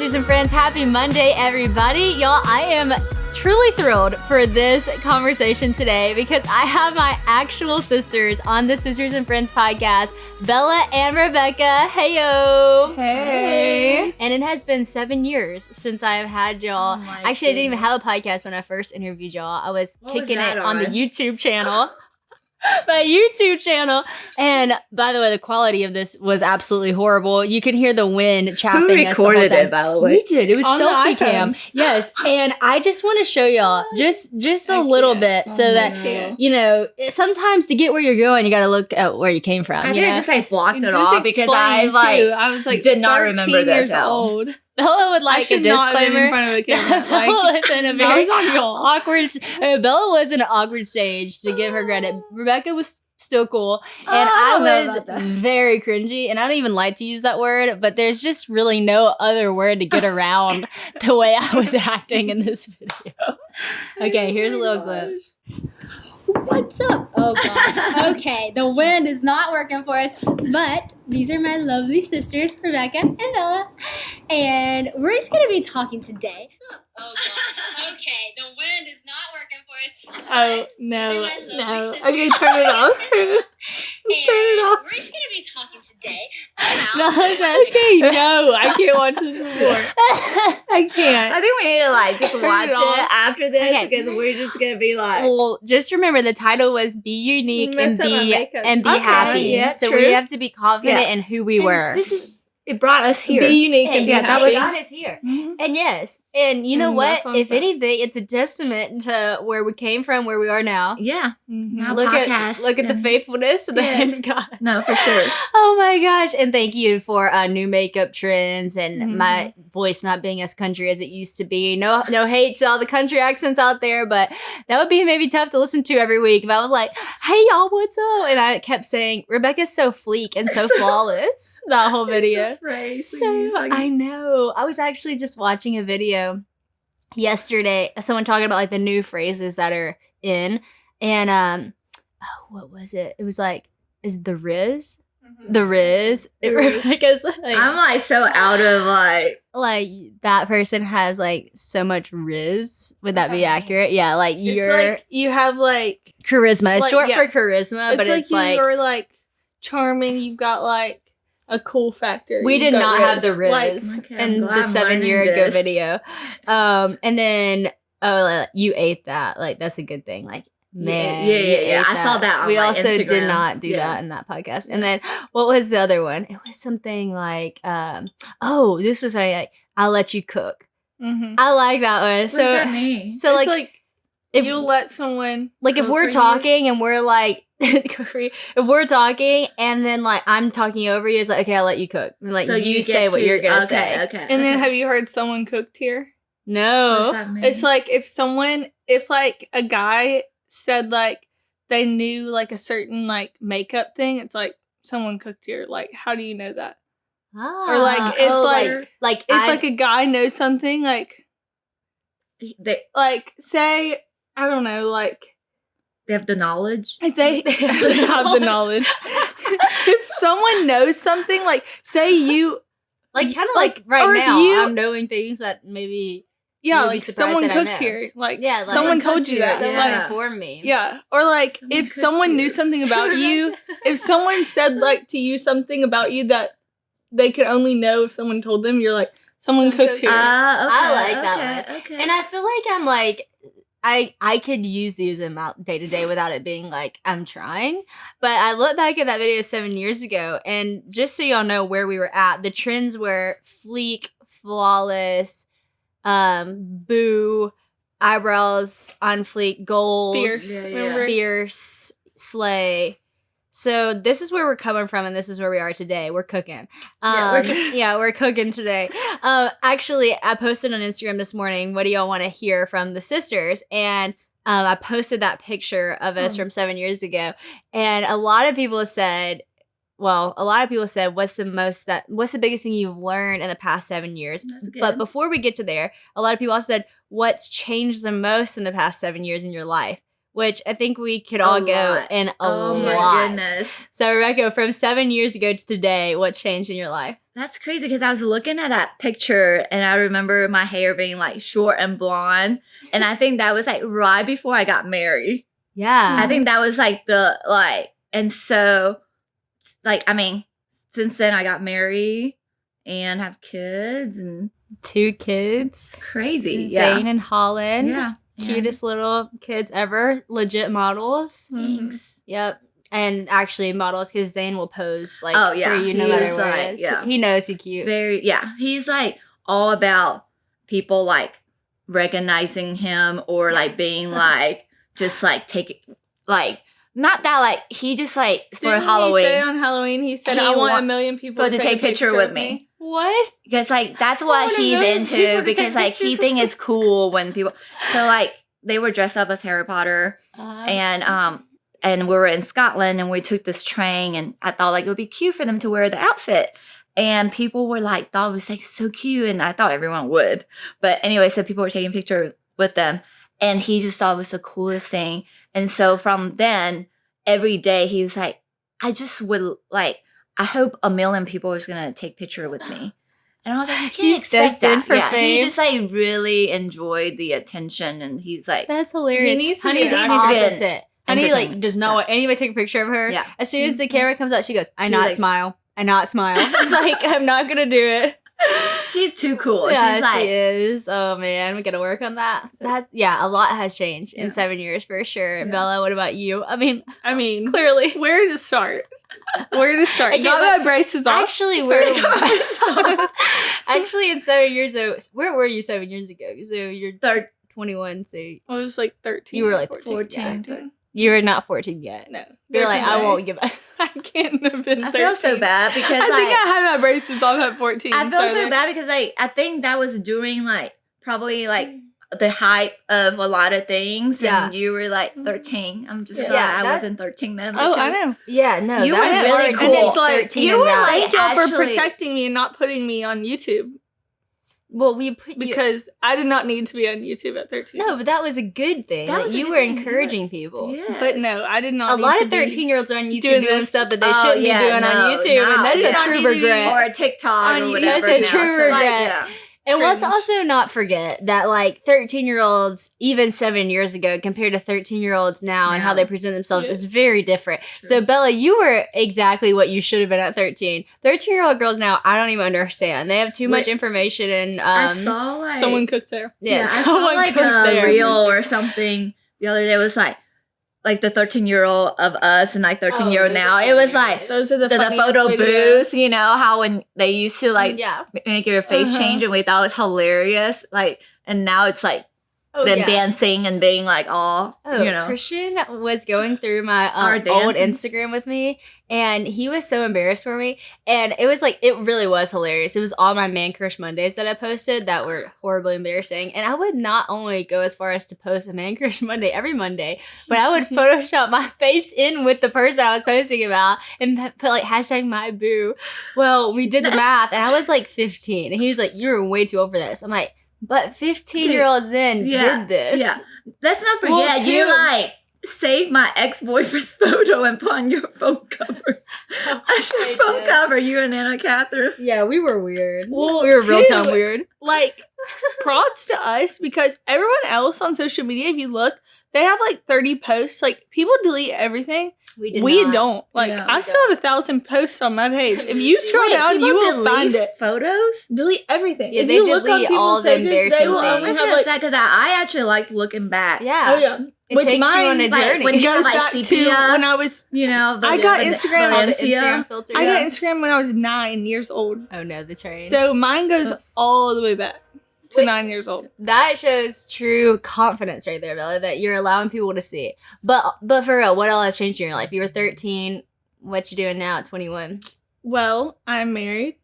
sisters and friends? Happy Monday, everybody. Y'all, I am truly thrilled for this conversation today because I have my actual sisters on the Sisters and Friends podcast, Bella and Rebecca. Heyo. Hey. And it has been 7 years since I have had y'all. Actually, I didn't even have a podcast when I first interviewed y'all. I was kicking it on the YouTube channel. My YouTube channel. And by the way, the quality of this was absolutely horrible. You could hear the wind chapping us the whole time. Who recorded it, by the way? We did. It was selfie cam. Yes. And I just want to show y'all just a little bit so that, you know, sometimes to get where you're going, you got to look at where you came from. I think I just blocked it all because I was did not remember this old. Bella would like a disclaimer. In front of the camera. Bella was in a very awkward. Bella was in an awkward stage, to give her credit. Rebecca was still cool, and I was very cringy. And I don't even like to use that word, but there's just really no other word to get around the way I was acting in this video. Okay, here's a little glimpse. What's up? Oh gosh. Okay, the wind is not working for us, but these are my lovely sisters, Rebecca and Bella, and we're just gonna be talking today. Oh gosh. Okay, the wind is not working for us. Oh no. Okay, turn it off. Turn it off. We're just gonna be talking today. No, I can't watch this before. I can't. I think we need to just watch it after this because we're just gonna be like. Well, just remember the title was "Be Unique and Be Happy." Yeah, so true. we have to be confident in who we were. It brought us here. Be unique and be happy. That was got us here. Mm-hmm. And yes, and you know what? If anything, it's a testament to where we came from, where we are now. Yeah. Mm-hmm. Look at the faithfulness of the hand of God. No, for sure. Oh my gosh. And thank you for new makeup trends and my voice not being as country as it used to be. No hate to all the country accents out there, but that would be maybe tough to listen to every week if I was like, hey y'all, what's up? And I kept saying, Rebecca's so fleek and so flawless that whole video. I know. I was actually just watching a video yesterday, someone talking about the new phrases that are in, and what was it? It was is the Riz? The Riz. Because I'm so out of that person has so much Riz. Would that be accurate? Yeah, you have charisma. It's short for charisma, but it's you're charming. You've got a cool factor. We did not have the Riz in the 7 year ago video. And then, you ate that. That's a good thing. Man. Yeah. I saw that on We also Instagram. did not do that in that podcast. And then, what was the other one? It was something this was I'll let you cook. Mm-hmm. I like that one. What does that mean? So, if you'll let someone if we're talking and we're if we're talking and then I'm talking over you, it's okay, I'll let you cook. So you say what you're gonna say. Okay. And then have you heard someone cooked here? No. What does that mean? It's if a guy said they knew a certain makeup thing, it's someone cooked here. How do you know that? Or if a guy knows something say I don't know they have the knowledge. They have the knowledge. If someone knows something, say you right now, I'm knowing things that maybe someone cooked here. Someone told you that. Someone informed me. Yeah, or if someone knew something about you, if someone said to you something about you that they could only know if someone told them, you're someone cooked here. I like that one. Okay. And I feel I'm I could use these in my day to day without it being I'm trying. But I look back at that video 7 years ago, and just so y'all know where we were at, the trends were fleek, flawless, boo, eyebrows on fleek, goals, fierce, slay. So this is where we're coming from, and this is where we are today. We're cooking. We're cooking today. Actually, I posted on Instagram this morning, what do y'all want to hear from the sisters? And I posted that picture of us from 7 years ago. And a lot of people said, what's the biggest thing you've learned in the past 7 years? But before we get to there, a lot of people also said, what's changed the most in the past 7 years in your life? which I think we could all go in a lot. My goodness. So, Rebecca, from 7 years ago to today, what's changed in your life? That's crazy because I was looking at that picture and I remember my hair being like short and blonde. And I think that was like right before I got married. Yeah. I think that was like and so like, I mean, since then I got married and have kids and 2 kids. it's crazy. Zane and Holland. Yeah. Cutest little kids ever. Legit models. Thanks. Yep. And actually models because Zane will pose like Oh, yeah. for you no He matter is, what. like, yeah. He knows he's cute. He's like all about people like recognizing him or like being like just like taking like not that like he just like for Didn't Halloween. He say on Halloween he said He I want want a million people to take a picture with me. What? Because like that's what want a he's million people into to because take like he pictures think it's cool when people so like they were dressed up as Harry Potter and we were in Scotland and we took this train and I thought like it would be cute for them to wear the outfit. And people were like, thought it was like so cute. And I thought everyone would. But anyway, so people were taking pictures with them. And he just thought it was the coolest thing. And so from then, every day he was like, I just would like, I hope a million people is going to take picture with me. And I was like, you can't expect that. For He fame. just like really enjoyed the attention. And he's like, That's hilarious. He needs to Honey's be the entertained. opposite. Honey like does not want anybody to take a picture of her. Yeah. As soon as the camera comes out, she goes, I She's not like- smile. I not smile. It's like, I'm not going to do it. she's too cool. Yeah, She's like, she is. Oh man, we gotta work on that. A lot has changed in Yeah. 7 years for sure. Yeah. Bella, what about you? I mean, clearly where to start? Okay, Got my braces off. actually, actually in 7 years ago, where were you 7 years ago? So you're 21, so I was like 13. You were like 14. yeah. You were not 14 yet. No. You're there's like, no I way. won't give up. I can't have been 13. I feel so bad because I like, think I had my braces off at 14. I feel so there- bad because like I think that was during like probably like the hype of a lot of things Yeah. and you were like 13. I'm just Yeah. glad Yeah, I that- wasn't 13 then. Oh, I because know. Yeah, no, You that's were really hard cool. to be And it's like, 13 you and were that. like- Thank y'all for actually- protecting me and not putting me on YouTube well, we put you, because I did not need to be on YouTube at 13. no, but that was a good thing. That That was a you good were thing, encouraging people. Yes. But no, I did not A need lot to of be 13-year-olds are on YouTube doing doing this. stuff that they Oh, shouldn't yeah, be doing no, on YouTube, no. and that's You a don't true need to be- regret. or TikTok On or YouTube. whatever. That's a now, true so, like, regret. yeah. And let's Cringe. also not forget that like 13-year-olds, even 7 years ago, compared to 13-year-olds now and how Now. they present themselves is Yes. very different. So Bella, you were exactly what you should have been at 13. 13-year-old girls now, I don't even understand. They have too much information and I saw like Someone cooked there. I saw someone like cooked a there. reel or something the other day. It was like the 13-year-old of us and like 13-year-old those now. are It was funny. like Those are the the funniest photo videos. booths, you know, how when they used to like yeah. make your face Uh-huh. change and we thought it was hilarious. Like, and now it's like Oh, them yeah. dancing and being like all, Oh, you know. Christian was going through my Our old dancing. Instagram with me, and he was so embarrassed for me. And it was like, it really was hilarious. It was all my Man Crush Mondays that I posted that were horribly embarrassing. And I would not only go as far as to post a Man Crush Monday every Monday, but I would Photoshop my face in with the person I was posting about and put like hashtag my boo. Well, we did the math, and I was like 15, and he was like, "You're way too old for this." I'm like, but 15-year-olds then did this. Yeah. Let's not forget, Well, you too- like saved my ex-boyfriend's photo and put on your phone cover. That's your I phone did. cover, you and Anna Catherine. Yeah, we were weird. Well, we were real too, time weird. Like, props to us because everyone else on social media, if you look, they have like 30 posts. Like, people delete everything. We not. don't. Like, Yeah, I we still have 1,000 posts on my page. If you scroll Wait, down, people you will delete find it. photos? Delete everything. Yeah, if they you look delete on all people's the pages, they embarrassing will things. only That's have kind of like, sad because I actually like looking back. Yeah. oh yeah. It Which takes you on mine, a like, journey. when you goes have, like, back to sepia, when I was. You know, I got Instagram- all the Valencia. Instagram filters. I got Instagram when I was 9 years old. Oh no, the train. So mine goes all the way back to Which- 9 years old. that shows true confidence right there, Bella, that you're allowing people to see it. But for real, what all has changed in your life? You were 13. What you doing now at 21? Well, I'm married,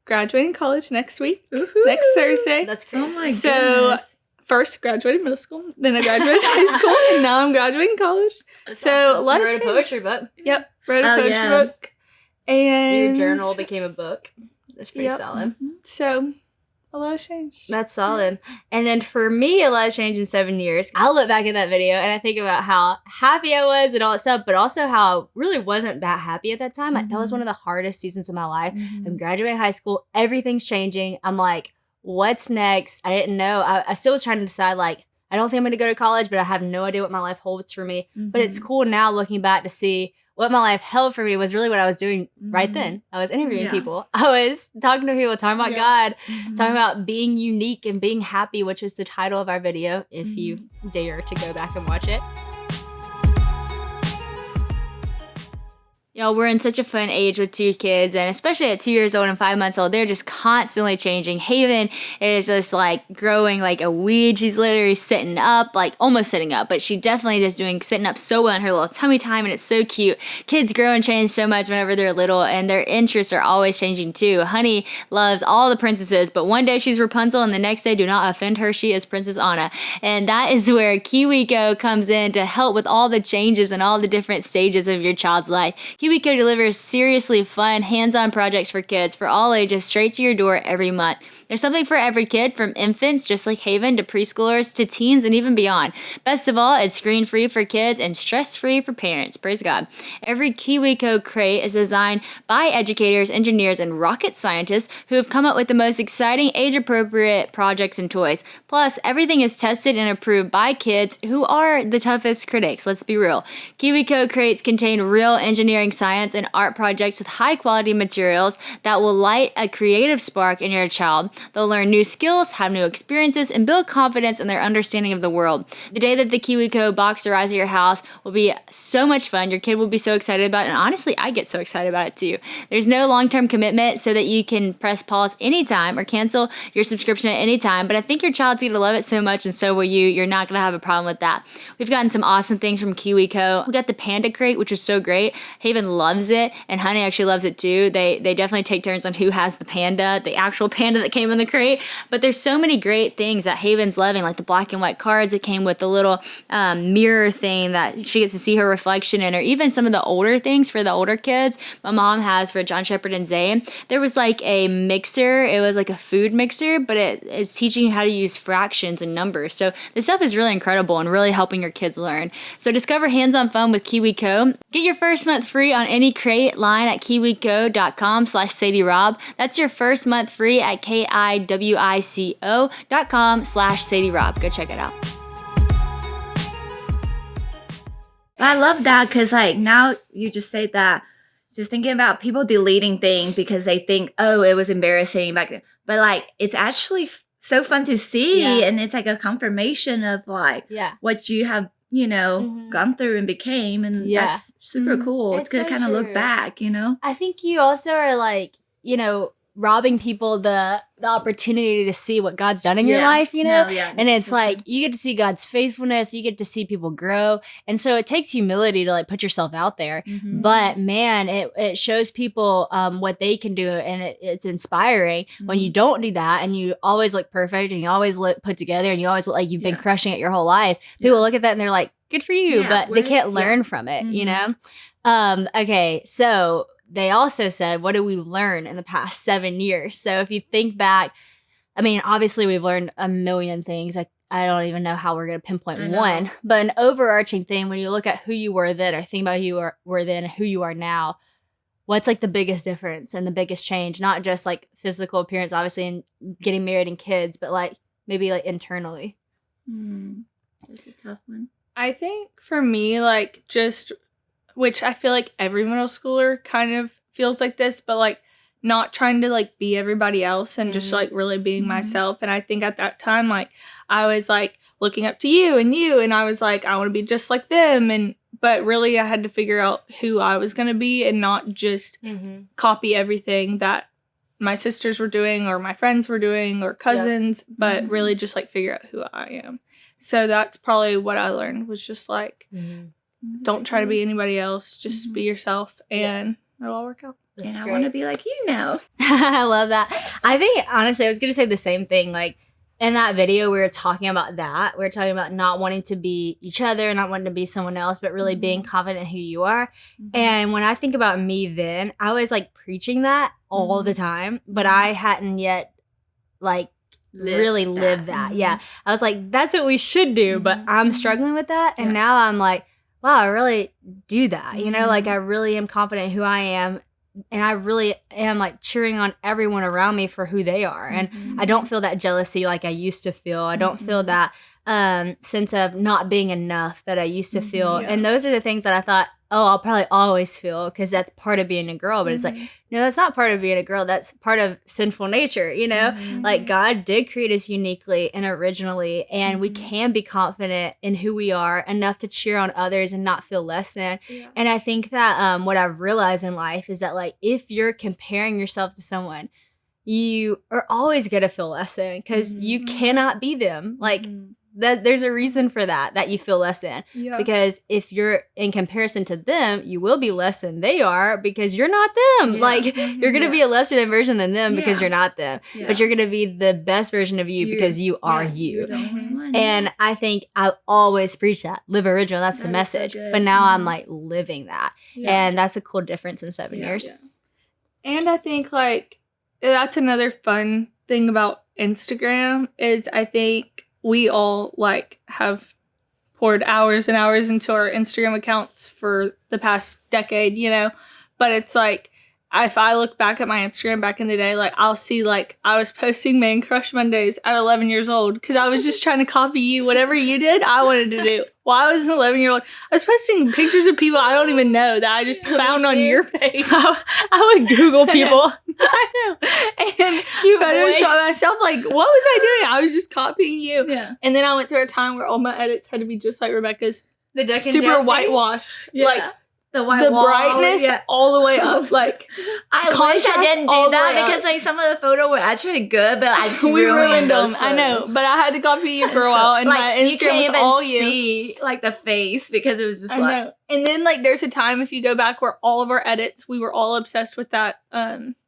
graduating college next week, Woohoo. next Thursday. That's Oh crazy. my So- goodness. First graduated middle school, then I graduated high school, and now I'm graduating college. So You let wrote us a poetry book. Yep, wrote a Oh, poetry yeah. book, and Your journal became a book. That's pretty Yep. solid. So A lot has changed. That's solid. And then for me, a lot has changed in 7 years. I'll look back at that video and I think about how happy I was and all that stuff, but also how I really wasn't that happy at that time. That was one of the hardest seasons of my life. I'm graduating high school. Everything's changing. I'm like, what's next? I didn't know. I still was trying to decide, like, I don't think I'm going to go to college, but I have no idea what my life holds for me. But it's cool now looking back to see what my life held for me was really what I was doing right then. I was interviewing people. I was talking to people, talking about God, talking about being unique and being happy, which is the title of our video, if you dare to go back and watch it. Y'all, we're in such a fun age with 2 kids, and especially at 2 years old and 5 months old, they're just constantly changing. Haven is just like growing like a weed. She's literally sitting up, like almost sitting up, but she definitely is sitting up so well in her little tummy time, and it's so cute. Kids grow and change so much whenever they're little, and their interests are always changing too. Honey loves all the princesses, but one day she's Rapunzel, and the next day, do not offend her, she is Princess Anna. And that is where KiwiCo comes in to help with all the changes and all the different stages of your child's life. KiwiCo delivers seriously fun, hands-on projects for kids for all ages straight to your door every month. There's something for every kid, from infants, just like Haven, to preschoolers, to teens, and even beyond. Best of all, it's screen-free for kids and stress-free for parents. Praise God. Every KiwiCo crate is designed by educators, engineers, and rocket scientists who have come up with the most exciting, age-appropriate projects and toys. Plus, everything is tested and approved by kids who are the toughest critics, let's be real. KiwiCo crates contain real engineering, science, and art projects with high-quality materials that will light a creative spark in your child. They'll learn new skills, have new experiences, and build confidence in their understanding of the world. The day that the KiwiCo box arrives at your house will be so much fun. Your kid will be so excited about it, and honestly, I get so excited about it too. There's no long-term commitment, so that you can press pause anytime or cancel your subscription at any time, but I think your child's going to love it so much, and so will you. You're not going to have a problem with that. We've gotten some awesome things from KiwiCo. We got the panda crate, which is so great. Haven loves it, and Honey actually loves it too. They definitely take turns on who has the panda, the actual panda that came in the crate. But there's so many great things that Haven's loving, like the black and white cards. It came with the little mirror thing that she gets to see her reflection in, or even some of the older things for the older kids my mom has for John Shepherd and Zane. There was like a mixer. It was like a food mixer, but it's teaching you how to use fractions and numbers. So this stuff is really incredible and really helping your kids learn. So discover hands-on fun with KiwiCo. Get your first month free on any crate line at kiwico.com/Sadie Rob. That's your first month free at kiwico.com/Sadie Rob. Go check it out. I love that, because like now you just say that, just thinking about people deleting things because they think, oh, it was embarrassing back then. But like, it's actually so fun to see, and it's like a confirmation of like what you have, gone through and became, and that's super cool. It's good to kind of look back, I think you also are like, robbing people the opportunity to see what God's done in your life, and it's like you get to see God's faithfulness, you get to see people grow, and so it takes humility to like put yourself out there. But man, it shows people what they can do, and it's inspiring when you don't do that and you always look perfect and you always look put together and you always look like you've been crushing it your whole life. People look at that and they're like, good for you, but they can't learn from it, okay, so they also said, what did we learn in the past 7 years? So if you think back, I mean, obviously we've learned a million things. I don't even know how we're going to pinpoint one, but an overarching thing, when you look at who you were then or think about who you were then and who you are now, what's like the biggest difference and the biggest change? Not just like physical appearance, obviously, and getting married and kids, but like maybe like internally. That's a tough one. I think for me, like just... which I feel like every middle schooler kind of feels like this, but like not trying to like be everybody else and just like really being myself. And I think at that time, like I was like looking up to you, and I was like, I want to be just like them. But really I had to figure out who I was going to be and not just copy everything that my sisters were doing or my friends were doing or cousins, but really just like figure out who I am. So that's probably what I learned, was just like, don't try to be anybody else. Just be yourself, and it'll all work out. And I want to be like you now. I love that. I think, honestly, I was going to say the same thing. Like, in that video, we were talking about that. We were talking about not wanting to be each other, not wanting to be someone else, but really being confident in who you are. And when I think about me then, I was, like, preaching that all the time, but I hadn't yet, like, really live that. Yeah. I was like, that's what we should do, but I'm struggling with that. And now I'm like, wow, I really do that. You know, like I really am confident in who I am. And I really am like cheering on everyone around me for who they are. And I don't feel that jealousy like I used to feel. I don't feel that sense of not being enough that I used to feel. And those are the things that I thought, oh, I'll probably always feel because that's part of being a girl. But it's like, no, that's not part of being a girl. That's part of sinful nature, you know? Like God did create us uniquely and originally, and we can be confident in who we are enough to cheer on others and not feel less than. And I think that what I've realized in life is that like if you're comparing yourself to someone, you are always going to feel less than because you cannot be them. Like that there's a reason for that you feel less than. Because if you're in comparison to them, you will be less than they are because you're not them. Like you're going to be a lesser than version than them because you're not them. But you're going to be the best version of you because you are you. You're the only one. And I think I always preach that. Live original. That's the message. So but now I'm like living that. And that's a cool difference in 7 years. And I think like that's another fun thing about Instagram is I think we all like have poured hours and hours into our Instagram accounts for the past decade, you know, but it's like if I look back at my Instagram back in the day, like I'll see like I was posting Man Crush Mondays at 11 years old because I was just trying to copy you. Whatever you did, I wanted to do. While I was an 11-year-old, I was posting pictures of people I don't even know that I just found on your page. I would Google people. I know. And cute Photoshop myself, like, what was I doing? I was just copying you. Yeah. And then I went through a time where all my edits had to be just like Rebecca's. The Duck and super Jesse. whitewashed. Like, the white the wall, brightness all the way up. Like, I wish I didn't do that because like some of the photos were actually good, but I just we ruined them. those I know, photos. but I had to copy you for a while, and like, my you Instagram can't was even all you. see like the face because it was just I like know. And then like there's a time if you go back where all of our edits, we were all obsessed with that.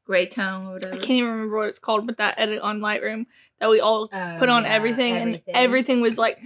gray tone or whatever. I can't even remember what it's called, but that edit on Lightroom that we all put on everything, and everything was like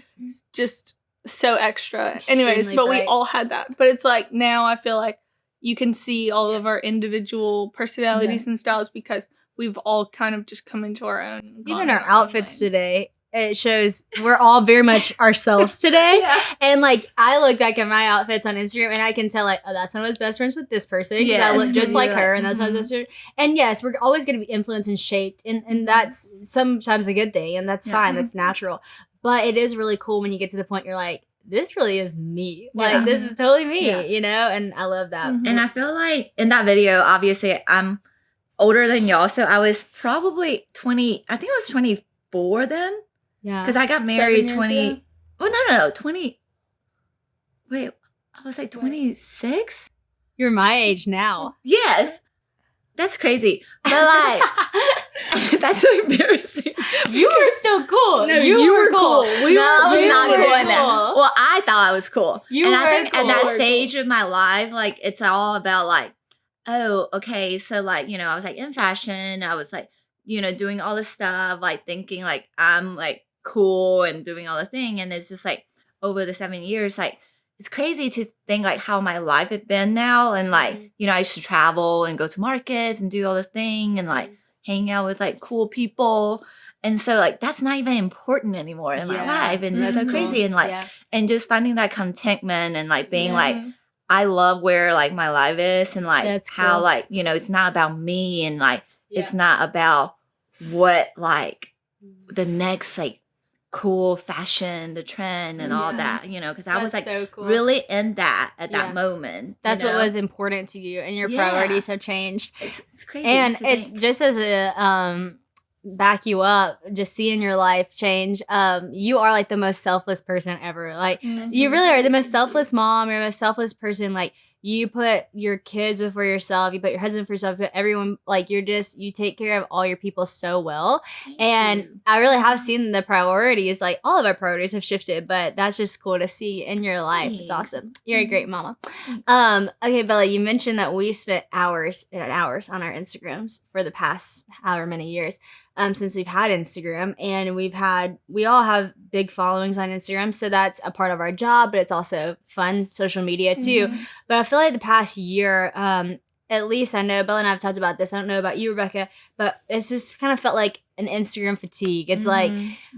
just so extra. Extremely Anyways, but we bright. all had that. But it's like now I feel like you can see all of our individual personalities and styles because we've all kind of just come into our own. and gone Even in our own outfits lanes. today, it shows we're all very much ourselves today. And like I look back at my outfits on Instagram and I can tell like, oh, that's when I was best friends with this person because I look just like her, and that's when I was best friends. And yes, we're always going to be influenced and shaped, and that's sometimes a good thing, and that's fine, that's natural. But it is really cool when you get to the point you're like, this really is me. Like this is totally me, you know? And I love that. And I feel like in that video, obviously I'm older than y'all, so I was probably 20. I think I was 24 then. Yeah. Because I got married 7 years 20. ago? Oh, no, 20. Wait, I was like 26? You're my age now. Yes. That's crazy. But like, that's so embarrassing. You were still cool. No, you were cool. I was not cool in that. cool. Well, I thought I was cool. You I were think cool. at that You were stage of my life, like it's all about like, oh, okay, so like, you know, I was like in fashion. I was like, you know, doing all this stuff, like thinking like I'm like cool and doing all the thing. And it's just like over the 7 years, like it's crazy to think like how my life had been now. And like, you know, I used to travel and go to markets and do all the thing and like hang out with like cool people. And so like that's not even important anymore in my life. And it's so crazy. And like and just finding that contentment and like being like, I love where like my life is and like That's how cool. like, you know, it's not about me and like it's not about what like the next like cool fashion, the trend and all that, you know, because I was like so cool. really in that at that moment. That's you what know? was important to you, and your priorities have changed. It's crazy. And to it's think. just as a back you up, just seeing your life change. You are like the most selfless person ever. Like you really are the most selfless mom. You're the most selfless person. Like you put your kids before yourself. You put your husband before yourself. You put everyone. Like you take care of all your people so well. And I really have seen the priorities. Like all of our priorities have shifted, but that's just cool to see in your life. It's awesome. You're a great mama. Okay, Bella, you mentioned that we spent hours on our Instagrams for the past however many years. Since we've had Instagram, and we all have big followings on Instagram. So that's a part of our job, but it's also fun social media too. But I feel like the past year, at least I know Bella and I have talked about this. I don't know about you, Rebecca, but it's just kind of felt like an Instagram fatigue. It's like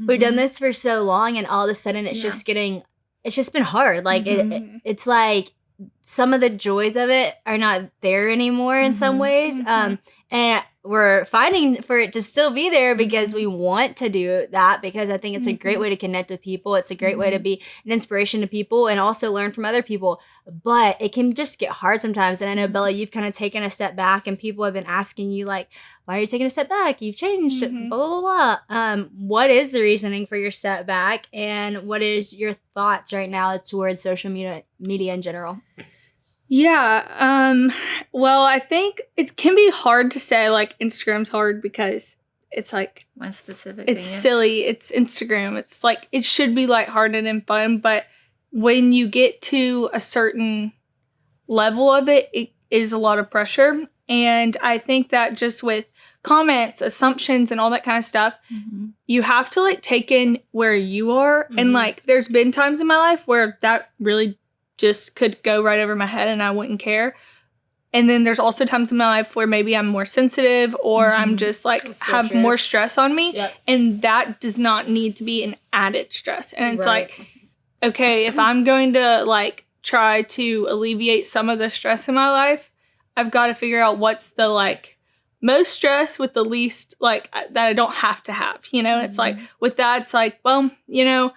we've done this for so long, and all of a sudden it's just been hard. Like it's like some of the joys of it are not there anymore in some ways. And we're fighting for it to still be there because we want to do that, because I think it's a great way to connect with people. It's a great way to be an inspiration to people and also learn from other people. But it can just get hard sometimes. And I know, Bella, you've kind of taken a step back, and people have been asking you, like, why are you taking a step back? You've changed, blah, blah, blah, blah. What is the reasoning for your step back? And what is your thoughts right now towards social media in general? Yeah. Well, I think it can be hard to say, like, Instagram's hard because it's like one specific it's thing, silly. It's Instagram. It's like it should be lighthearted and fun, but when you get to a certain level of it, it is a lot of pressure. And I think that just with comments, assumptions, and all that kind of stuff, you have to like take in where you are. And like, there's been times in my life where that really just could go right over my head and I wouldn't care. And then there's also times in my life where maybe I'm more sensitive or I'm just like have more stress on me. And that does not need to be an added stress. And it's like, okay, if I'm going to like try to alleviate some of the stress in my life, I've got to figure out what's the like most stress with the least like that I don't have to have, you know? And it's like with that, it's like, well, you know,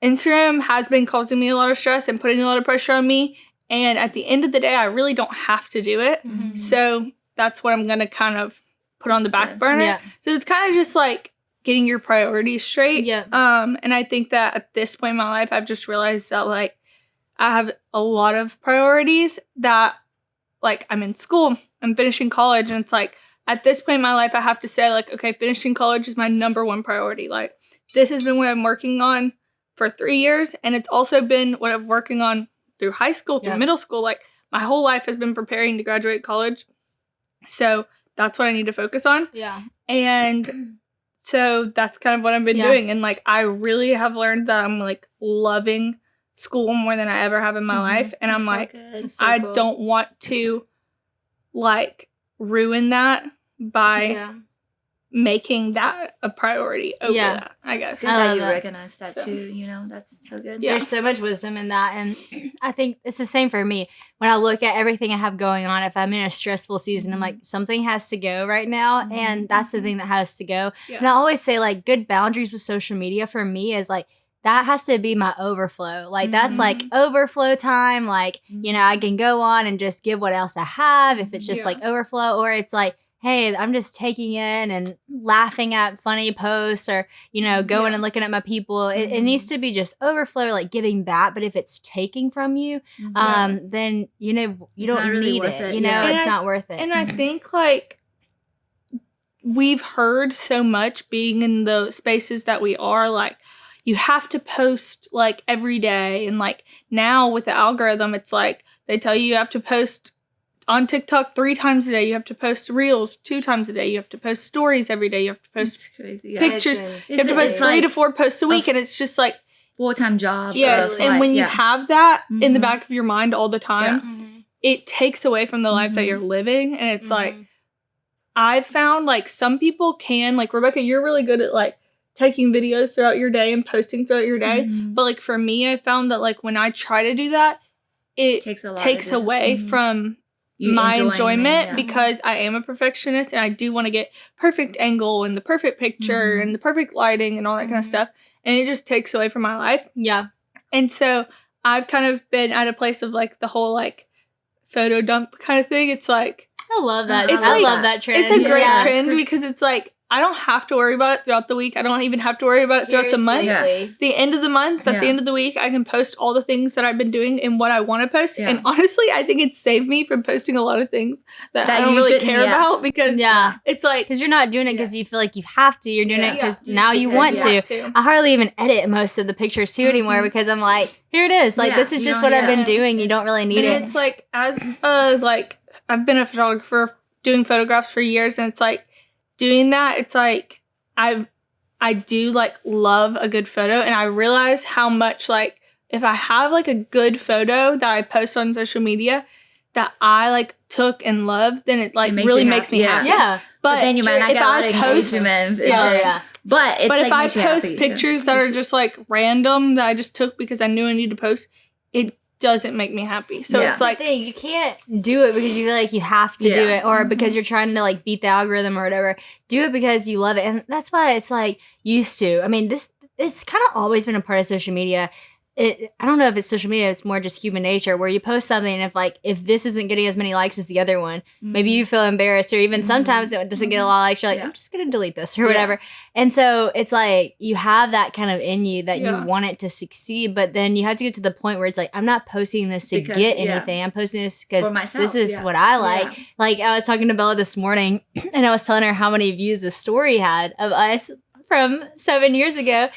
Instagram has been causing me a lot of stress and putting a lot of pressure on me. And at the end of the day, I really don't have to do it. So that's what I'm going to kind of put on the back burner. So it's kind of just like getting your priorities straight. And I think that at this point in my life, I've just realized that like I have a lot of priorities that like I'm in school, I'm finishing college. And it's like at this point in my life, I have to say like, okay, finishing college is my number one priority. Like this has been what I'm working on for 3 years. And it's also been what I'm working on through high school, through middle school. Like my whole life has been preparing to graduate college. So that's what I need to focus on. And so that's kind of what I've been doing. And like, I really have learned that I'm like loving school more than I ever have in my life. And I'm like, I don't want to like ruin that by making that a priority over that, I guess. It's good that you recognize that too, you know, that's so good. There's so much wisdom in that. And I think it's the same for me. When I look at everything I have going on, if I'm in a stressful season, I'm like, something has to go right now. And that's the thing that has to go. And I always say like good boundaries with social media for me is like, that has to be my overflow. Like that's like overflow time. Like, you know, I can go on and just give what else I have if it's just like overflow, or it's like, hey, I'm just taking in and laughing at funny posts or, you know, going and looking at my people. It needs to be just overflow, like giving back. But if it's taking from you, then, you know, you don't really need it. You know, it's not worth it. And I think like we've heard so much being in the spaces that we are, like, you have to post like every day. And like now with the algorithm, it's like they tell you have to post on TikTok 3 times a day. You have to post reels 2 times a day. You have to post stories every day. You have to post pictures. You have to post 3 to 4 posts a week. And it's just like full-time job. Yes. And when you have that in the back of your mind all the time, it takes away from the life that you're living. And it's like, I've found like some people can, like Rebecca, you're really good at like taking videos throughout your day and posting throughout your day. But like for me, I found that like when I try to do that, it takes away from my enjoyment because I am a perfectionist and I do want to get perfect angle and the perfect picture and the perfect lighting and all that kind of stuff. And it just takes away from my life. And so I've kind of been at a place of like the whole like photo dump kind of thing. It's like, I love that. It's I love that trend. It's a great trend because it's like, I don't have to worry about it throughout the week. I don't even have to worry about it throughout the month. The end of the month, at the end of the week, I can post all the things that I've been doing and what I want to post. And honestly, I think it saved me from posting a lot of things that I don't really care about because it's like... Because you're not doing it because you feel like you have to. You're doing it because now you want to. I hardly even edit most of the pictures too anymore because I'm like, here it is. Like, this is just what I've been doing. You don't really need it. It's like, as like, I've been a photographer doing photographs for years and it's like, doing that, it's like I do like love a good photo, and I realize how much like if I have like a good photo that I post on social media, that I like took and loved, then it like It makes really you makes me happy. Yeah. But then you might not if get a lot of I post, engagement. yes. But it's but like if I makes you post happy, pictures that are just like random that I just took because I knew I needed to post, it doesn't make me happy. So Yeah. it's like the thing, you can't do it because you feel like you have to do it, or because you're trying to like beat the algorithm or whatever. Do it because you love it, and that's why it's like used to. I mean, it's kind of always been a part of social media. I don't know if it's social media, it's more just human nature, where you post something and if this isn't getting as many likes as the other one, maybe you feel embarrassed, or even sometimes it doesn't get a lot of likes, you're like, I'm just gonna delete this or whatever. And so it's like you have that kind of in you that you want it to succeed, but then you have to get to the point where it's like, I'm not posting this to get anything. I'm posting this because this is what I like. Like I was talking to Bella this morning and I was telling her how many views the story had of us from 7 years ago.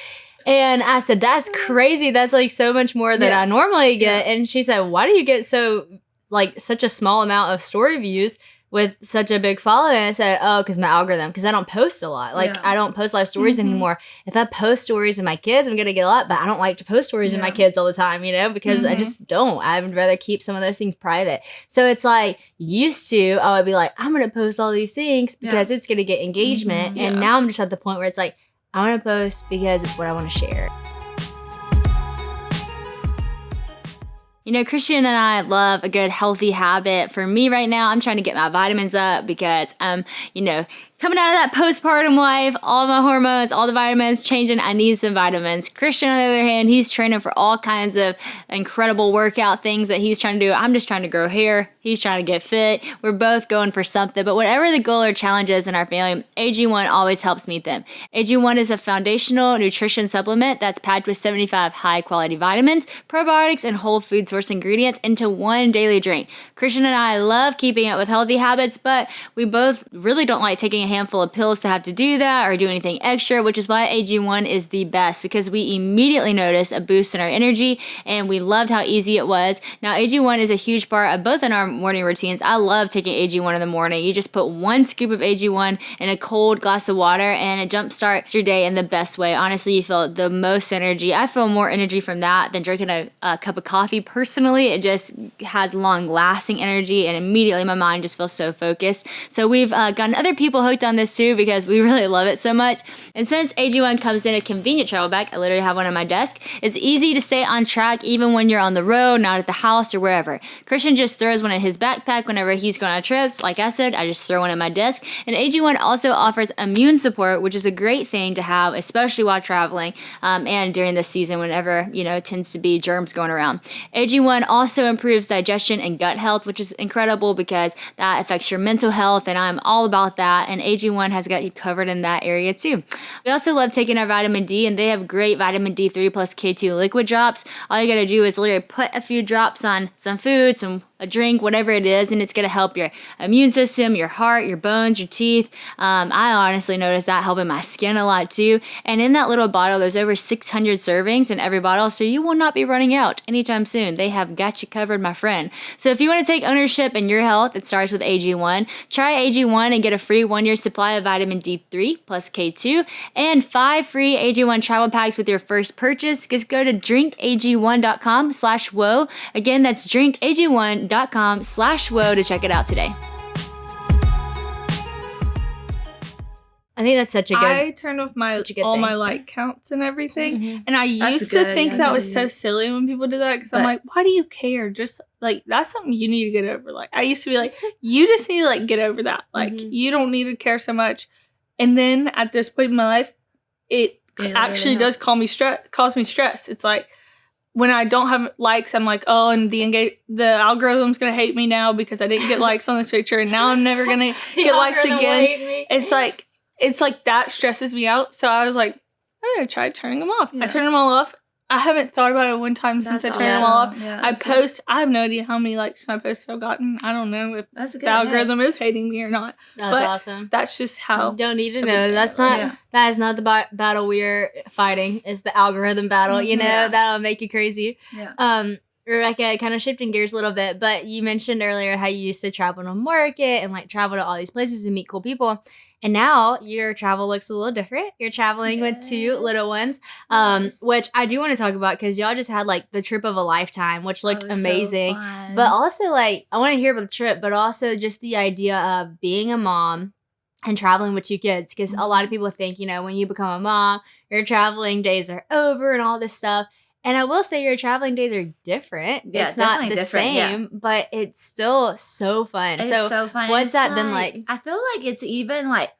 And I said, that's crazy. That's like so much more than I normally get. And she said, why do you get such a small amount of story views with such a big following? And I said, oh, because my algorithm, because I don't post a lot. Like I don't post a lot of stories anymore. If I post stories of my kids, I'm going to get a lot, but I don't like to post stories of my kids all the time, because I just don't. I would rather keep some of those things private. So it's like used to, I would be like, I'm going to post all these things because it's going to get engagement. And now I'm just at the point where it's like, I want to post because it's what I want to share. Christian and I love a good healthy habit. For me right now, I'm trying to get my vitamins up because I'm, coming out of that postpartum life, all my hormones, all the vitamins changing. I need some vitamins. Christian, on the other hand, he's training for all kinds of incredible workout things that he's trying to do. I'm just trying to grow hair. He's trying to get fit. We're both going for something. But whatever the goal or challenge is in our family, AG1 always helps meet them. AG1 is a foundational nutrition supplement that's packed with 75 high-quality vitamins, probiotics, and whole food source ingredients into one daily drink. Christian and I love keeping up with healthy habits, but we both really don't like taking a handful of pills to have to do that or do anything extra, which is why AG1 is the best, because we immediately notice a boost in our energy and we loved how easy it was. Now AG1 is a huge part of both in our morning routines. I love taking AG1 in the morning. You just put 1 scoop of AG1 in a cold glass of water and it jumpstarts your day in the best way. Honestly, you feel the most energy. I feel more energy from that than drinking a cup of coffee personally. It just has long lasting energy and immediately my mind just feels so focused. So we've gotten other people hooked on this too because we really love it so much. And since AG1 comes in a convenient travel bag, I literally have one on my desk, it's easy to stay on track even when you're on the road, not at the house or wherever. Christian just throws one in his backpack whenever he's going on trips. Like I said, I just throw one in my desk. And AG1 also offers immune support, which is a great thing to have, especially while traveling and during this season whenever, it tends to be germs going around. AG1 also improves digestion and gut health, which is incredible because that affects your mental health, and I'm all about that. And AG1 has got you covered in that area too. We also love taking our vitamin D, and they have great vitamin D3 plus K2 liquid drops. All you gotta do is literally put a few drops on some food, a drink, whatever it is, and it's going to help your immune system, your heart, your bones, your teeth. I honestly noticed that helping my skin a lot too. And in that little bottle, there's over 600 servings in every bottle, so you will not be running out anytime soon. They have got you covered, my friend. So if you want to take ownership in your health, it starts with AG1. Try AG1 and get a free 1-year supply of vitamin D3 plus K2 and 5 free AG1 travel packs with your first purchase. Just go to drinkag1.com/whoa. Again, that's drinkag1.com/whoa to check it out today. I think that's such a good. I turned off all my like counts and everything, and I used to think that was so silly when people do that because I'm like, why do you care? Just like that's something you need to get over. Like I used to be like, you just need to like get over that. Like you don't need to care so much. And then at this point in my life, it actually does cause me stress. It's like, when I don't have likes, I'm like, oh, and the algorithm's gonna hate me now because I didn't get likes on this picture, and now I'm never gonna get likes again. It's like that stresses me out. So I was like, I'm gonna try turning them off. I turned them all off. I haven't thought about it one time since I turned them all off. Yeah, I have no idea how many likes my posts have gotten. I don't know if the algorithm is hating me or not. That's awesome. That's just how. You don't need to know. That is not the battle we're fighting. It's the algorithm battle. That'll make you crazy. Yeah. Rebecca, kind of shifting gears a little bit, but you mentioned earlier how you used to travel to market and like travel to all these places and meet cool people. And now your travel looks a little different. You're traveling with 2 little ones, which I do want to talk about because y'all just had like the trip of a lifetime, which looked amazing. So but also like, I want to hear about the trip, but also just the idea of being a mom and traveling with 2 kids. Because a lot of people think, you know, when you become a mom, your traveling days are over and all this stuff. And I will say your traveling days are different. Yeah, it's not definitely the different, same, but it's still so fun. It's so fun. What's that been like? I feel like it's even like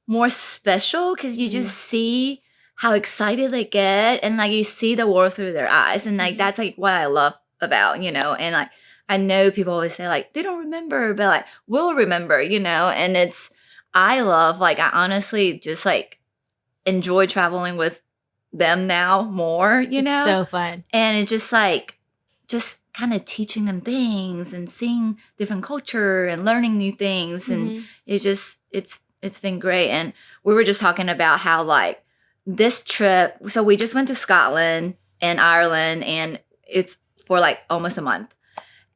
more special because you just see how excited they get and like you see the world through their eyes. And like that's like what I love about, you know, and like I know people always say like they don't remember, but like we'll remember, you know, and I love like I honestly just like enjoy traveling with them now more, you know? So fun. And it's just like, just kind of teaching them things and seeing different culture and learning new things. And it just, it's been great. And we were just talking about how like this trip, so we just went to Scotland and Ireland and it's for like almost a month.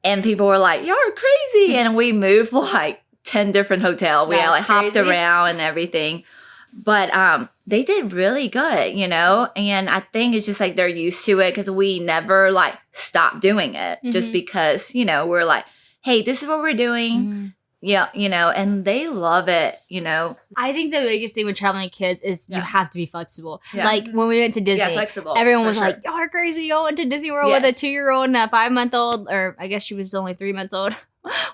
And people were like, "You're crazy." And we moved like 10 different hotels. We That's like hopped crazy. around and everything. But they did really good, you know? And I think it's just like they're used to it because we never like stopped doing it just because, you know, we're like, hey, this is what we're doing. Yeah, you know, and they love it, you know? I think the biggest thing with traveling with kids is you have to be flexible. Yeah. Like when we went to Disney, Yeah, flexible. everyone for was sure. like, y'all are crazy. Y'all went to Disney World with a 2-year-old and a 5-month-old, or I guess she was only 3 months old,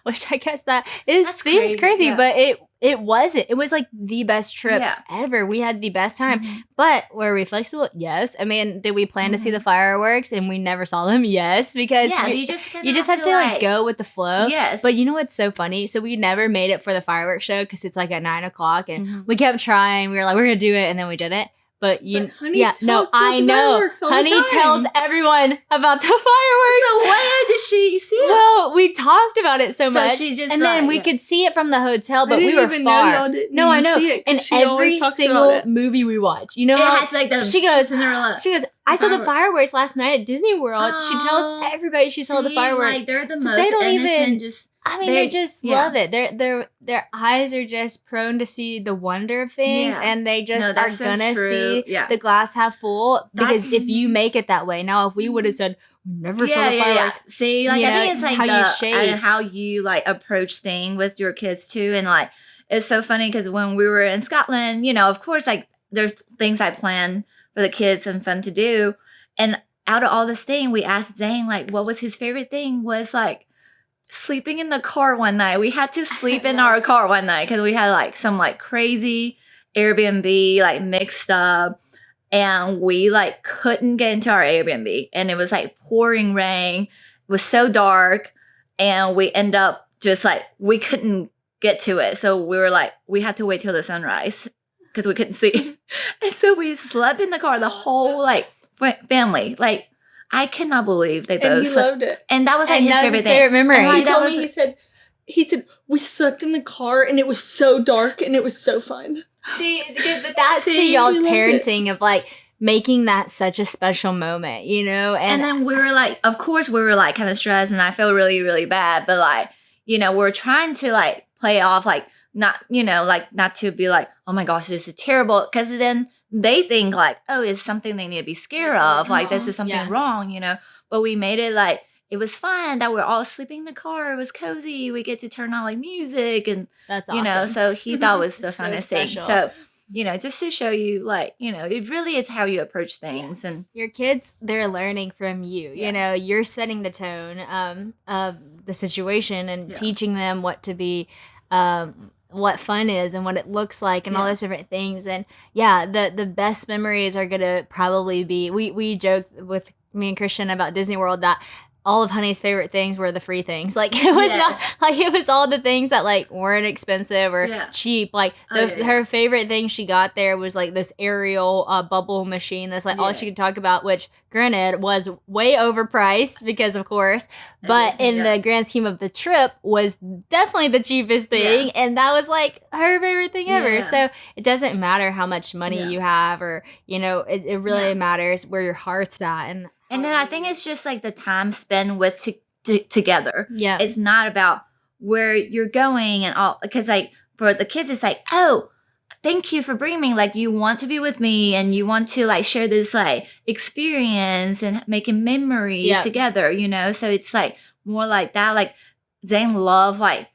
which I guess that seems crazy, yeah. but it wasn't. It was like the best trip ever. We had the best time. But were we flexible? Yes. I mean, did we plan to see the fireworks and we never saw them? Yes. Because you just have to like go with the flow. Yes. But you know what's so funny? So we never made it for the fireworks show because it's like at 9:00 and we kept trying. We were like, we're going to do it. And then we didn't. But Honey talks about I the know. fireworks all the Honey time. tells everyone about the fireworks. So where did she see it? Well, we talked about it so much, she just and then thought, we yeah. could see it from the hotel, but I we didn't were even know far. y'all didn't No, I even know. see it, 'cause And she every always talks single about it. movie we watch, you know It how has like the she goes, Cinderella. I saw the fireworks last night at Disney World. She tells everybody she saw the fireworks. Like they're the So most they don't innocent, even- just I mean, they just love it. Their eyes are just prone to see the wonder of things, Yeah. and they just No, are that's so gonna true. see Yeah. the glass half full. Because That's- if you make it that way, now if we would have said we never saw the fireworks, See, like you I know, think it's like how you shape. and how you like approach things with your kids too, and like it's so funny because when we were in Scotland, you know, of course, like there's things I plan for the kids and fun to do, and out of all this thing, we asked Zane like what was his favorite thing. Was like sleeping in the car one night. We had to sleep in our car one night because we had like some like crazy Airbnb like mixed up. And we like couldn't get into our Airbnb, and it was like pouring rain. It was so dark, and we end up just like we couldn't get to it. So we were like, we had to wait till the sunrise because we couldn't see. And so we slept in the car, the whole like family. Like I cannot believe they both And he slept. loved it. And that was like and his that was favorite his thing. favorite memory. And, like, He that told was- me, he said, we slept in the car and it was so dark and it was so fun. See, but that's to See, y'all's we loved it. parenting of like making that such a special moment, you know? And then we were like, of course, we were like kind of stressed, and I feel really, really bad. But like, you know, we're trying to like play off, like not, you know, like not to be like, oh my gosh, this is terrible, because then they think like, oh, it's something they need to be scared of, like this is something wrong, you know. But we made it like it was fun that we're all sleeping in the car. It was cozy. We get to turn on like music, and that's awesome. you know, so he thought it was the So funnest thing. special. So. You know, just to show you, like, you know, it really is how you approach things. And Your kids, they're learning from you. Yeah. You know, you're setting the tone of the situation and teaching them what to be, what fun is and what it looks like and all those different things. And the best memories are going to probably be, we joke with me and Christian about Disney World that all of Honey's favorite things were the free things. Like it was not like it was all the things that like weren't expensive or cheap. Like her favorite thing she got there was like this aerial bubble machine. That's like all she could talk about, which granted was way overpriced because of course, but in the grand scheme of the trip was definitely the cheapest thing. And that was like her favorite thing ever. So it doesn't matter how much money you have or, you know, it really matters where your heart's at and And then I think it's just like the time spent with together. Yeah. It's not about where you're going and all, because like for the kids, it's like, oh, thank you for bringing me. Like, you want to be with me and you want to like share this like experience and making memories together, you know? So it's like more like that. Like Zane love like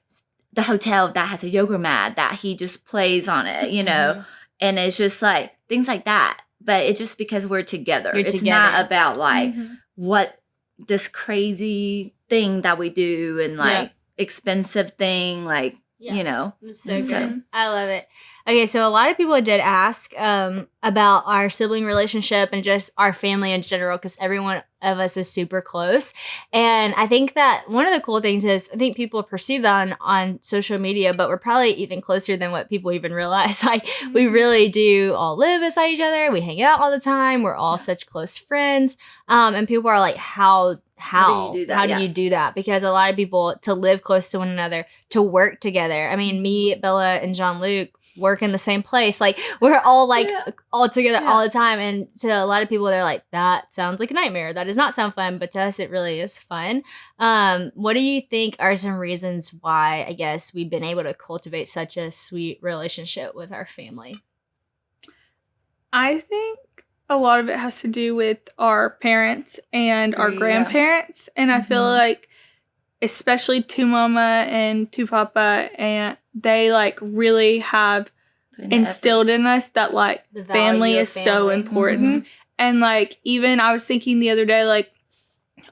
the hotel that has a yoga mat that he just plays on it, you know? And it's just like things like that. But it's just because we're together. It's not about like what this crazy thing that we do and like expensive thing, like, you know. It's so good. I love it. Okay, so a lot of people did ask about our sibling relationship and just our family in general, because every one of us is super close. And I think that one of the cool things is I think people perceive that on social media, but we're probably even closer than what people even realize. Like, we really do all live beside each other. We hang out all the time. We're all such close friends. And people are like, how do you do that? How do you do that? Because a lot of people, to live close to one another, to work together. I mean, me, Bella, and Jean-Luc work in the same place. Like, we're all like all together all the time. And to a lot of people, they're like, that sounds like a nightmare. That does not sound fun. But to us, it really is fun. What do you think are some reasons why, I guess, we've been able to cultivate such a sweet relationship with our family? I think a lot of it has to do with our parents and our grandparents. And I feel like, especially to mama and to papa, and they like really have instilled in us that like family is so important. And like, even I was thinking the other day, like,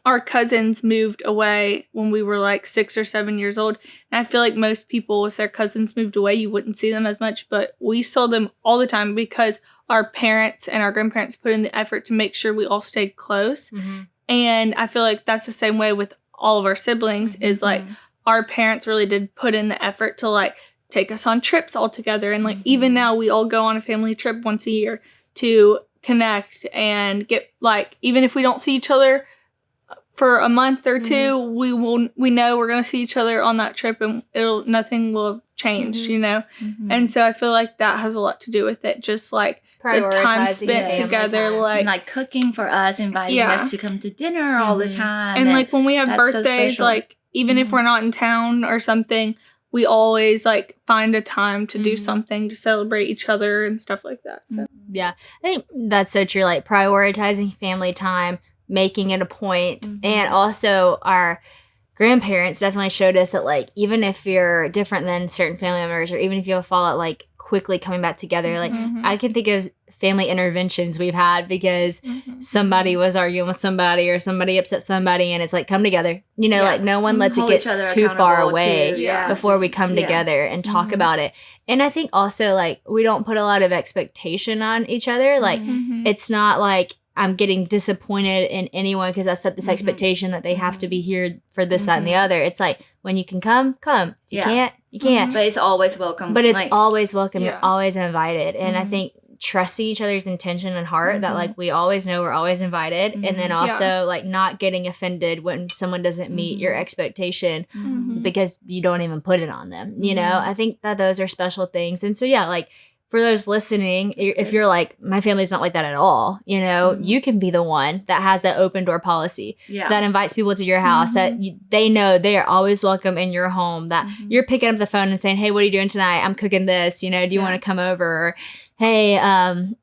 our cousins moved away when we were like 6 or 7 years old. And I feel like most people, if their cousins moved away, you wouldn't see them as much, but we saw them all the time because our parents and our grandparents put in the effort to make sure we all stayed close. And I feel like that's the same way with all of our siblings, is like our parents really did put in the effort to like take us on trips all together. And like, even now we all go on a family trip once a year to connect and get like, even if we don't see each other for a month or two, we know we're going to see each other on that trip, and nothing will have changed, you know? And so I feel like that has a lot to do with it. Just like the time spent together, like cooking for us, inviting us to come to dinner all the time. And like when we have birthdays, so like even if we're not in town or something, we always like find a time to do something to celebrate each other and stuff like that. So yeah, I think that's so true. Like prioritizing family time, making it a point. And also our grandparents definitely showed us that like, even if you're different than certain family members, or even if you have a fallout, like quickly coming back together. Like I can think of family interventions we've had because somebody was arguing with somebody or somebody upset somebody, and it's like, come together, you know, like no one lets it get too far away before we come together and talk about it. And I think also like we don't put a lot of expectation on each other. Like it's not like I'm getting disappointed in anyone because I set this expectation that they have to be here for this, that, and the other. It's like, when you can come. You can't, you can't. But it's always welcome. But it's always welcome. You're always invited. And I think trusting each other's intention and heart, that like we always know we're always invited. And then also like not getting offended when someone doesn't meet your expectation because you don't even put it on them. You know, I think that those are special things. And so, yeah, like, for those listening, if you're like, my family's not like that at all, you know, you can be the one that has that open door policy that invites people to your house, that they know they are always welcome in your home, that you're picking up the phone and saying, hey, what are you doing tonight? I'm cooking this, you know, do you want to come over? Or, hey,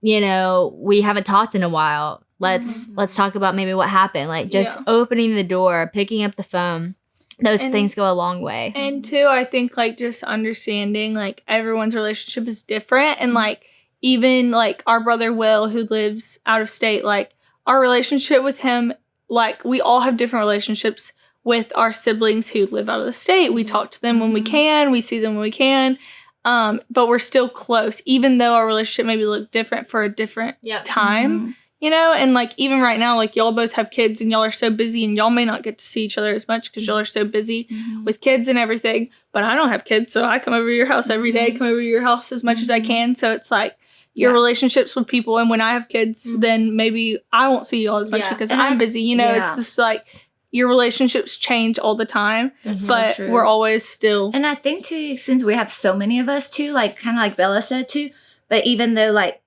you know, we haven't talked in a while. Let's talk about maybe what happened. Like just opening the door, picking up the phone. Those things go a long way. And too, I think like just understanding like everyone's relationship is different. And like even like our brother Will, who lives out of state, like our relationship with him, like we all have different relationships with our siblings who live out of the state. We talk to them when we can, we see them when we can, but we're still close, even though our relationship maybe look different for a different time. You know, and like even right now, like y'all both have kids and y'all are so busy, and y'all may not get to see each other as much because y'all are so busy with kids and everything. But I don't have kids, so I come over to your house every day, come over to your house as much as I can. So it's like your relationships with people. And when I have kids, then maybe I won't see y'all as much because I'm busy. You know, it's just like your relationships change all the time, but we're always still. And I think too, since we have so many of us too, like kind of like Bella said too, but even though like,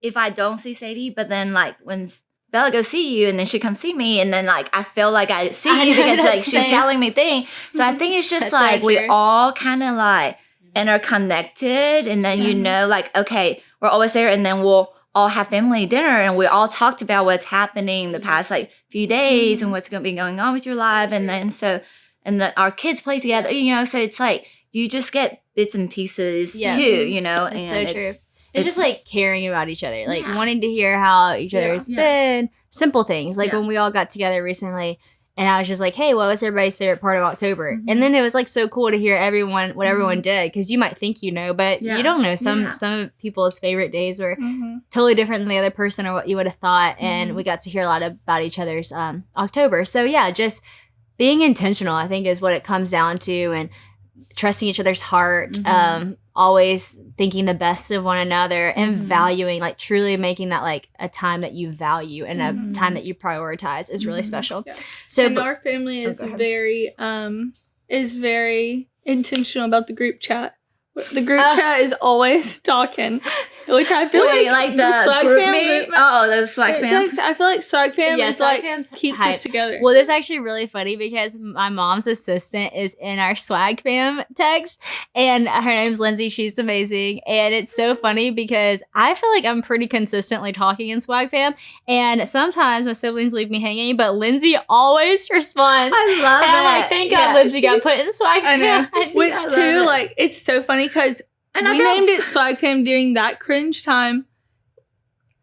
if I don't see Sadie, but then like when Bella, go see you. And then she comes see me. And then, like, I feel like I see you because, like, she's telling me things. So I think it's just, like, we all kind of, like, interconnected. And then, you know, like, okay, we're always there. And then we'll all have family dinner. And we all talked about what's happening the past, like, few days and what's going to be going on with your life. And then our kids play together, you know. So it's, like, you just get bits and pieces, too, you know. That's so true. It's just like caring about each other, like wanting to hear how each other's been. Simple things. Like when we all got together recently and I was just like, hey, what was everybody's favorite part of October? And then it was like so cool to hear what everyone did, because you might think you know, but you don't know. Some people's favorite days were totally different than the other person or what you would have thought. And we got to hear a lot about each other's October. So yeah, just being intentional, I think, is what it comes down to, and trusting each other's heart. Always thinking the best of one another and valuing, like truly making that like a time that you value and a time that you prioritize is really special. So and our family is very intentional about the group chat. The group chat is always talking, which I feel like the swag group fam me. The swag fam. I feel like swag fam is swag like keeps hype. us together. Well, there's actually really funny because my mom's assistant is in our swag fam text, and her name's Lindsay. She's amazing, and it's so funny because I feel like I'm pretty consistently talking in swag fam, and sometimes my siblings leave me hanging, but Lindsay always responds. I love it. And I'm like, thank God Lindsay got put in swag fam. I know. Which too, like, it's so funny because we named it swag fam during that cringe time.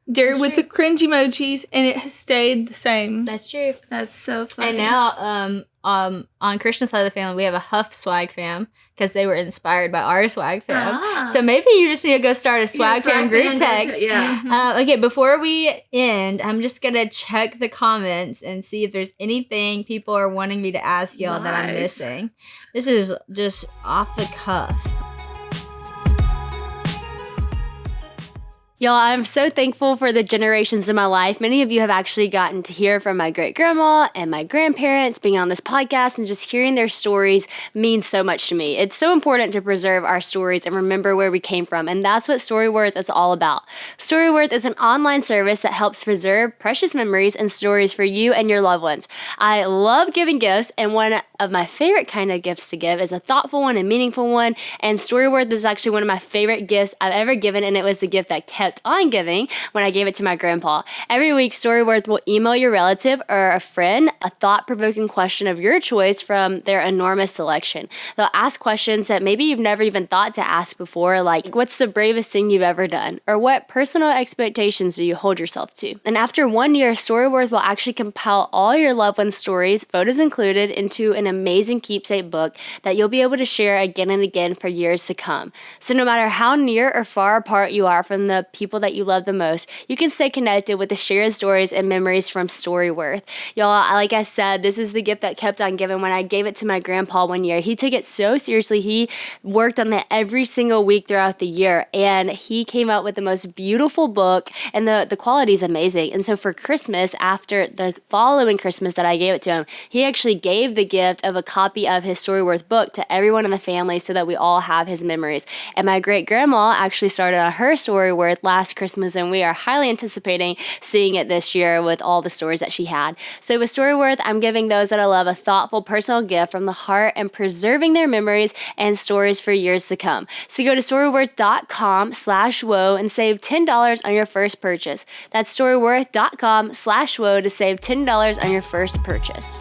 With the cringe emojis, and it has stayed the same. That's true. That's so funny. And now, on Christian's side of the family, we have a Huff swag fam because they were inspired by our swag fam. So maybe you just need to go start a swag fam group text. Okay, before we end, I'm just gonna check the comments and see if there's anything people are wanting me to ask y'all that I'm missing. This is just off the cuff. Y'all, I'm so thankful for the generations in my life. Many of you have actually gotten to hear from my great-grandma and my grandparents being on this podcast, and just hearing their stories means so much to me. It's so important to preserve our stories and remember where we came from, and that's what StoryWorth is all about. StoryWorth is an online service that helps preserve precious memories and stories for you and your loved ones. I love giving gifts, and one of my favorite kind of gifts to give is a thoughtful one, a meaningful one, and StoryWorth is actually one of my favorite gifts I've ever given, and it was the gift that kept on giving when I gave it to my grandpa. Every week, StoryWorth will email your relative or a friend a thought-provoking question of your choice from their enormous selection. They'll ask questions that maybe you've never even thought to ask before, like, what's the bravest thing you've ever done? Or what personal expectations do you hold yourself to? And after 1 year, StoryWorth will actually compile all your loved ones' stories, photos included, into an amazing keepsake book that you'll be able to share again and again for years to come. So no matter how near or far apart you are from the people that you love the most, you can stay connected with the shared stories and memories from StoryWorth. Y'all, like I said, this is the gift that kept on giving. When I gave it to my grandpa 1 year, he took it so seriously. He worked on it every single week throughout the year, and he came out with the most beautiful book, and the quality is amazing. And so for Christmas, after the following Christmas that I gave it to him, he actually gave the gift of a copy of his StoryWorth book to everyone in the family so that we all have his memories. And my great-grandma actually started on her StoryWorth last Christmas, and we are highly anticipating seeing it this year with all the stories that she had. So with StoryWorth, I'm giving those that I love a thoughtful personal gift from the heart and preserving their memories and stories for years to come. So go to storyworth.com/woe and save $10 on your first purchase. That's storyworth.com/woe to save $10 on your first purchase.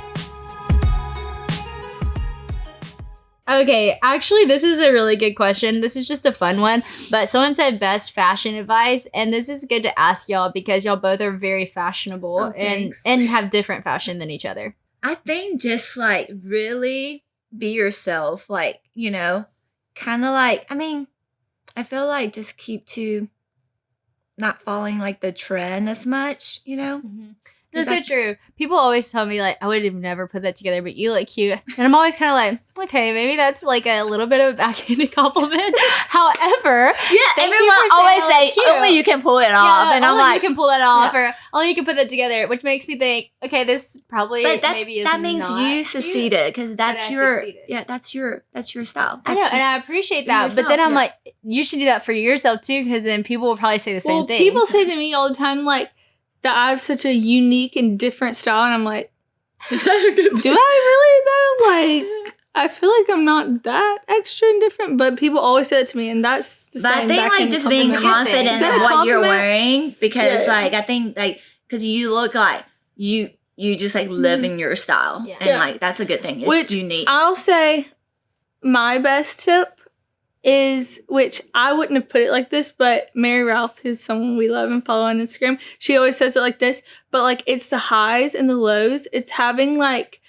Okay, actually, this is a really good question. This is just a fun one, but someone said best fashion advice, and this is good to ask y'all because y'all both are very fashionable and have different fashion than each other. I think just like really be yourself, like, you know, kind of like, I mean, I feel like just keep to not following like the trend as much, you know? Mm-hmm. That's so true. People always tell me, like, I would have never put that together, but you look cute. And I'm always kind of like, okay, maybe that's like a little bit of a backhanded compliment. However, everyone always say, only you can pull it off. And I'm like, you can pull that off, or only you can put that together, which makes me think, okay, this probably maybe is that means you succeeded because that's your style. I know, and I appreciate that. But then I'm like, you should do that for yourself too, because then people will probably say the same thing. People say to me all the time, like, that I have such a unique and different style, and I'm like, Is that a good do I really though? Like, I feel like I'm not that extra and different, but people always say it to me, and that's the But same I think back like in just being compliment. confident Is that in a what you're compliment? wearing, because Yeah. like I think like because you look like you just like live in your style, Yeah. and Yeah. like that's a good thing. It's Which unique. I'll say my best tip is, which I wouldn't have put it like this, but Mary Ralph, who's someone we love and follow on Instagram, she always says it like this, but like it's the highs and the lows. It's having like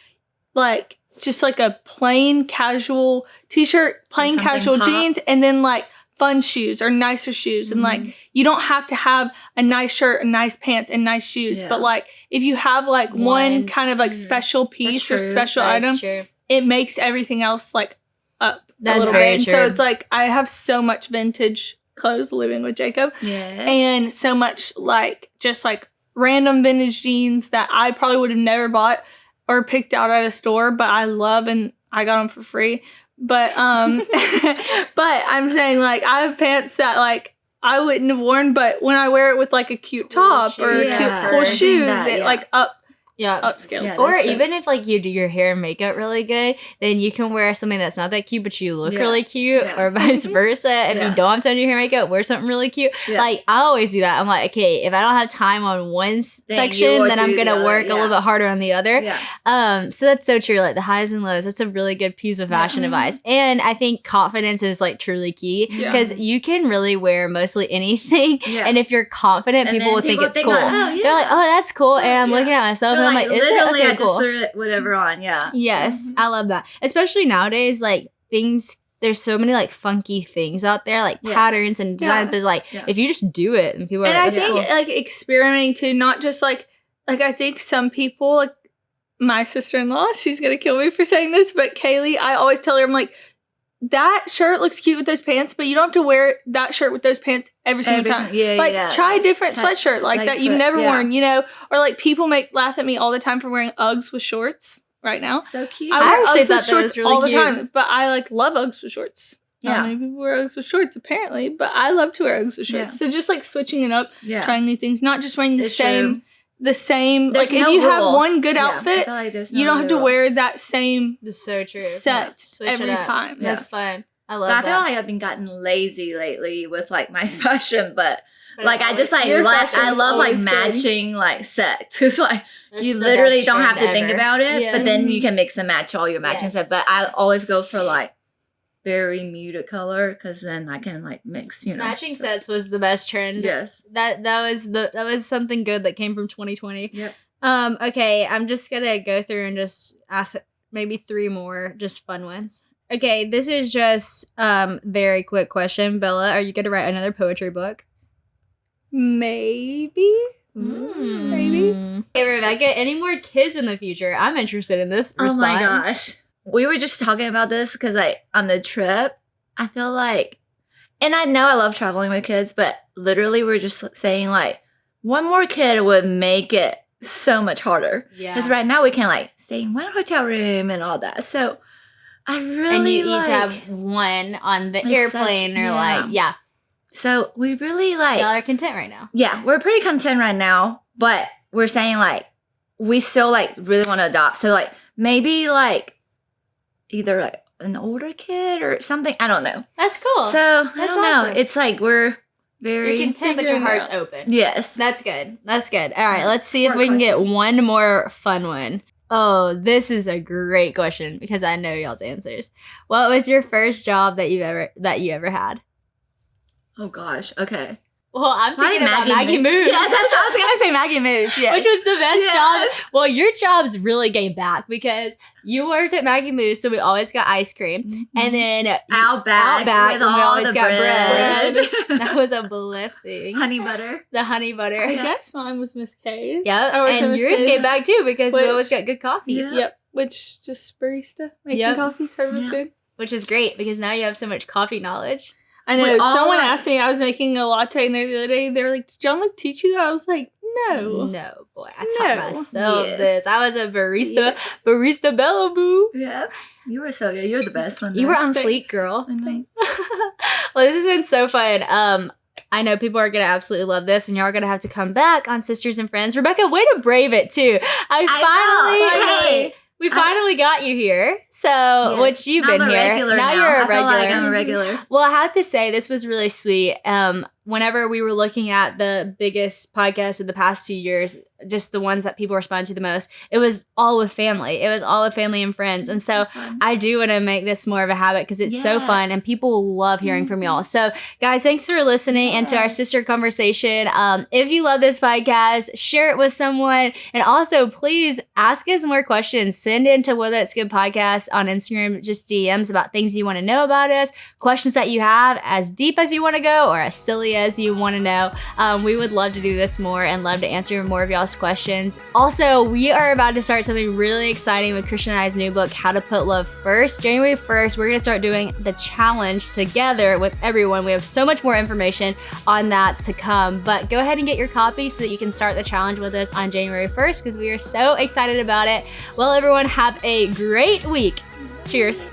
just like a plain casual t-shirt, plain Something casual pop. jeans, and then like fun shoes or nicer shoes. And like you don't have to have a nice shirt and nice pants and nice shoes, Yeah. but like if you have like one kind of like special piece or true. special That's item, true. it makes everything else like up That's a little very bit. And true. so it's like I have so much vintage clothes living with Jacob, Yeah. and so much like just like random vintage jeans that I probably would have never bought or picked out at a store, but I love, and I got them for free. But but I'm saying like I have pants that like I wouldn't have worn, but when I wear it with like a cute Cool top or shoes. cute Yeah. cool I think shoes, that, it yeah. like Yeah. upscales. Yeah, Or that's so- even if like you do your hair and makeup really good, then you can wear something that's not that cute, but you look Yeah. really cute, Yeah. or vice versa. If Yeah. you don't have time to do hair and makeup, wear something really cute. Yeah. Like I always do that. I'm like, okay, if I don't have time on one you section, will then I'm do the gonna other, work a little yeah. bit harder on the other. Yeah. So that's so true. Like the highs and lows. That's a really good piece of fashion advice. And I think confidence is like truly key Yeah. because you can really wear mostly anything, Yeah. and if you're confident, And people then will think people it's think cool. like, oh, yeah. They're like, oh, that's cool, and I'm Yeah. looking at myself, Or, and I'm like, is it literally, okay? I Cool. just threw whatever on. Yeah. Yes, I love that. Especially nowadays, like things. There's so many like funky things out there, like Yeah. patterns and designs. Yeah. But like, Yeah. if you just do it, and people are And like, I that's think cool. like experimenting too, not just like I think some people like my sister-in-law, she's gonna kill me for saying this, but Kaylee, I always tell her, I'm like, that shirt looks cute with those pants, but you don't have to wear that shirt with those pants every single time. Yeah. Like yeah. try a different Try- sweatshirt like like that you've sweat- never yeah. worn, you know? Or like people laugh at me all the time for wearing Uggs with shorts right now. So cute. I I wear actually Uggs thought with that was shorts really all the cute. time, but I like love Uggs with shorts. Yeah. Not many people wear Uggs with shorts apparently, but I love to wear Uggs with shorts. Yeah. So just like switching it up, Yeah. trying new things, not just wearing the It's same. true. The same, There's like no if you have rules. one good Yeah, I outfit, feel like there's you no don't have to rule. wear that same It's so true. set Switch it every up. time. Yeah. That's fun. I love But I that. feel like I've been gotten lazy lately with like my fashion, but But like it's I just like Your I fashion's love like always good. matching like sets. It's like That's you the literally best don't have to trend think ever. about it, but then Yes. you can mix and match all your matching Yes. stuff. But I always go for like very muted color because then I can like mix, you know. Matching so- sets was the best trend. Yes. That was something good that came from 2020. Yep. Okay, I'm just gonna go through and just ask maybe 3 more just fun ones. Okay, this is just very quick question. Bella, are you gonna write another poetry book? Maybe. Maybe. Hey Rebecca, any more kids in the future? I'm interested in this response. Oh my gosh. We were just talking about this because like on the trip, I feel like, and I know I love traveling with kids, but literally we're just saying like one more kid would make it so much harder. Yeah. Because right now we can like stay in one hotel room and all that. So I really And you like, each have one on the Like airplane such- or like, yeah. so we really like, Y'all are content right now. yeah, we're pretty content right now, but we're saying like we still like really want to adopt. So like maybe like either like an older kid or something. I don't know. That's cool. So I That's don't know. awesome. It's like we're very You're content, but your figuring it heart's out. open. yes. That's good. That's good. All right, let's see if More we can get questions. one more fun one. Oh, this is a great question because I know y'all's answers. What was your first job that you ever had? Oh gosh. Okay. Well, I'm Probably thinking about Maggie Moves. Yes, I was gonna say Maggie Moves. Yes. Which was the best Yes. job. Well, your jobs really gave back because you worked at Maggie Moves, so we always got ice cream. And then Outback, Outback, with and we all always the got bread. that was a blessing. Honey butter. The honey butter. I guess mine was Miss K's. Yep. I worked at And Miss yours K's. came back too because we Which- always got good coffee. Yeah. Yep. Which just barista making Yep. coffee, serving Yeah. food. Which is great because now you have so much coffee knowledge. I know. Wait, all Someone that- asked me, I was making a latte and the other day, they were like, did John teach you that? I was like, no. No, boy, I taught No. myself Yeah. this. I was a barista, Yes. barista Bella Boo. Yeah. You were so good. You're the best one. You were on Thanks. fleek, girl. I know. Well, this has been so fun. I know people are going to absolutely love this, and y'all are going to have to come back on Sisters and Friends. Rebecca, way to brave it, too. We finally got you here. So, which you've been here. Now you're a regular. I feel like I'm a regular. Well, I have to say, this was really sweet. Whenever we were looking at the biggest podcasts of the past 2 years, just the ones that people respond to the most, it was all with family. It was all with family and friends. And so I do want to make this more of a habit because it's so fun and people love hearing from y'all. So guys, thanks for listening and to our sister conversation. If you love this podcast, share it with someone. And also please ask us more questions. Send in to Whether It's Good Podcast on Instagram, just DMs about things you want to know about us, questions that you have, as deep as you want to go or as silly as you want to know. We would love to do this more and love to answer more of y'all's questions. Also, we are about to start something really exciting with Christian and I's new book, How to Put Love First. January 1st, we're going to start doing the challenge together with everyone. We have so much more information on that to come, but go ahead and get your copy so that you can start the challenge with us on January 1st because we are so excited about it. Well, everyone, have a great week. Cheers.